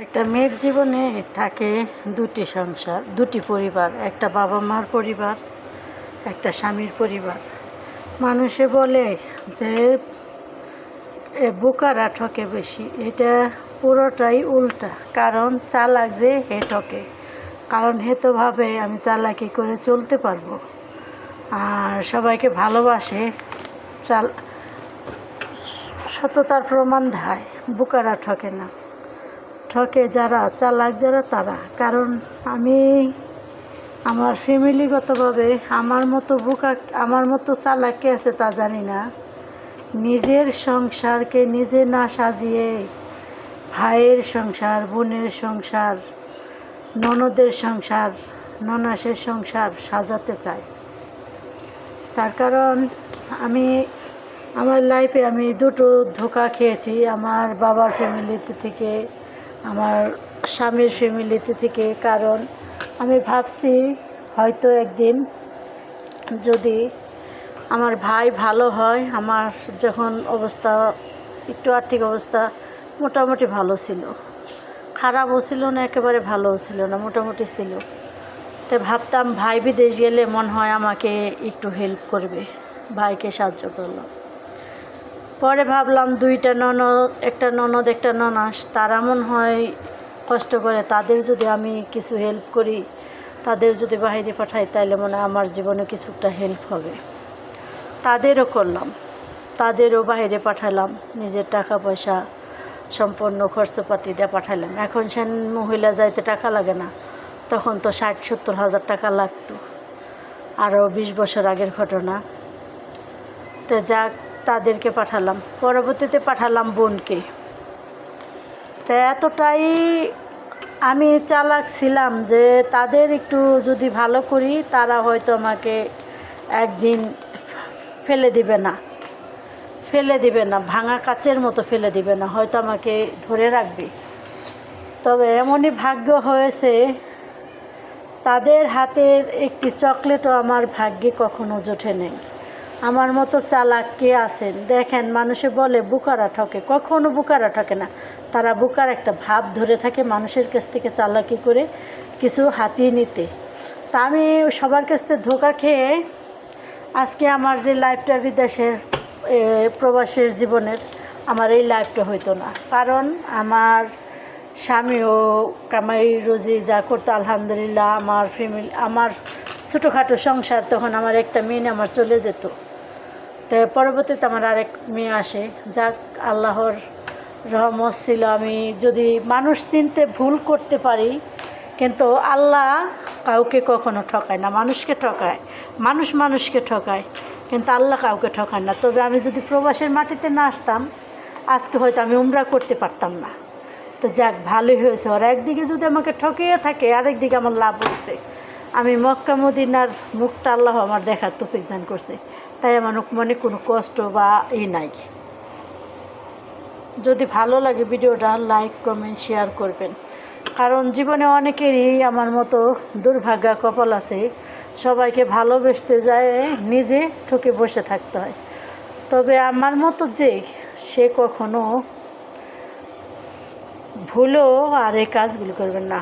একটা মেয়ের জীবনে থাকে দুটি সংসার, দুটি পরিবার, একটা বাবা মার পরিবার, একটা স্বামীর পরিবার। মানুষে বলে যে বোকারা ঠকে বেশি, এটা পুরোটাই উল্টা। কারণ চালাক যে হে ঠকে, কারণ হে তো ভাবে আমি চালাকি করে চলতে পারবো আর সবাইকে ভালোবাসে, সততার প্রমাণ দেয়। বোকারা ঠকে না, ঠকে যারা চালাক যারা তারা। কারণ আমি আমার ফ্যামিলিগতভাবে আমার মতো চালাক কে আছে তা জানি না। নিজের সংসারকে নিজে না সাজিয়ে ভাইয়ের সংসার, বোনের সংসার, ননদের সংসার, ননাসের সংসার সাজাতে চাই। তার কারণ আমার লাইফে আমি দুটো ধোঁকা খেয়েছি, আমার বাবার ফ্যামিলিতে থেকে, আমার স্বামীর ফ্যামিলিতে থেকে। কারণ আমি ভাবছি হয়তো একদিন যদি আমার ভাই ভালো হয়, আমার যখন অবস্থা একটু আর্থিক অবস্থা মোটামুটি ভালো ছিল, খারাপও ছিল না, একেবারে ভালোও ছিল না, মোটামুটি ছিল। তো ভাবতাম ভাই বিদেশ গেলে মনে হয় আমাকে একটু হেল্প করবে, ভাইকে সাহায্য করলাম। পরে ভাবলাম দুইটা ননদ, একটা ননদ একটা ননাস, তারা মনে হয় কষ্ট করে, তাদের যদি আমি কিছু হেল্প করি, তাদের যদি বাইরে পাঠাই, তাহলে মনে হয় আমার জীবনে কিছুটা হেল্প হবে। তাদেরও করলাম, তাদেরও বাইরে পাঠালাম, নিজের টাকা পয়সা সম্পন্ন খরচপাতি দিয়ে পাঠালাম। এখন সে মহিলা যাইতে টাকা লাগে না, তখন তো 60-70 হাজার টাকা লাগতো, আরও 20 বছর আগের ঘটনা। তো যাক, তাদেরকে পাঠালাম, পরবর্তীতে পাঠালাম বোনকে। তো এতটাই আমি চালাক ছিলাম যে তাদের একটু যদি ভালো করি, তারা হয়তো আমাকে একদিন ফেলে দিবে না, ভাঙা কাচের মতো ফেলে দিবে না, হয়তো আমাকে ধরে রাখবে। তবে এমনই ভাগ্য হয়েছে, তাদের হাতের একটি চকলেটও আমার ভাগ্যে কখনো জোটে নেই। আমার মতো চালাক কে আছেন দেখেন? মানুষে বলে বোকারা ঠকে, কখনো বোকারা ঠকে না। তারা বোকার একটা ভাব ধরে থাকে, মানুষের কাছ থেকে চালাকি করে কিছু হাতিয়ে নিতে। তা আমি সবার কাছ থেকে ধোঁকা খেয়ে আজকে আমার যে লাইফটা বিদেশের প্রবাসের জীবনের, আমার এই লাইফটা হইতো না। কারণ আমার স্বামীও কামাই রোজি যা করতো, আলহামদুলিল্লাহ, আমার ফ্যামিলি, আমার ছোটোখাটো সংসার, তখন আমার একটা মেয়ে আমার চলে যেত। তো পরবর্তীতে আমার আরেক মেয়ে আসে। যাক, আল্লাহর রহমত ছিল। আমি যদি মানুষ চিনতে ভুল করতে পারি, কিন্তু আল্লাহ কাউকে কখনো ঠকায় না। মানুষকে ঠকায়, মানুষকে ঠকায়, কিন্তু আল্লাহ কাউকে ঠকায় না। তবে আমি যদি প্রবাসের মাটিতে না আসতাম, আজকে হয়তো আমি উমরা করতে পারতাম না। তো যাক, ভালোই হয়েছে। ওরা একদিকে যদি আমাকে ঠকিয়ে থাকে, আরেকদিকে আমার লাভ হচ্ছে। আমি মক্কা মদিনার মুখটা আল্লাহ আমার দেখার তৌফিক দান করছে, তাই আমার মনে কোনো কষ্ট বা নাই। যদি ভালো লাগে ভিডিওটা লাইক, কমেন্ট, শেয়ার করবেন। কারণ জীবনে অনেকেরই আমার মতো দুর্ভাগ্য কপাল আছে, সবাইকে ভালোবেসতে যায়, নিজে ঠকে বসে থাকতে হয়। তবে আমার মতো যে, সে কখনো ভুলেও আর এই কাজগুলো করবেন না।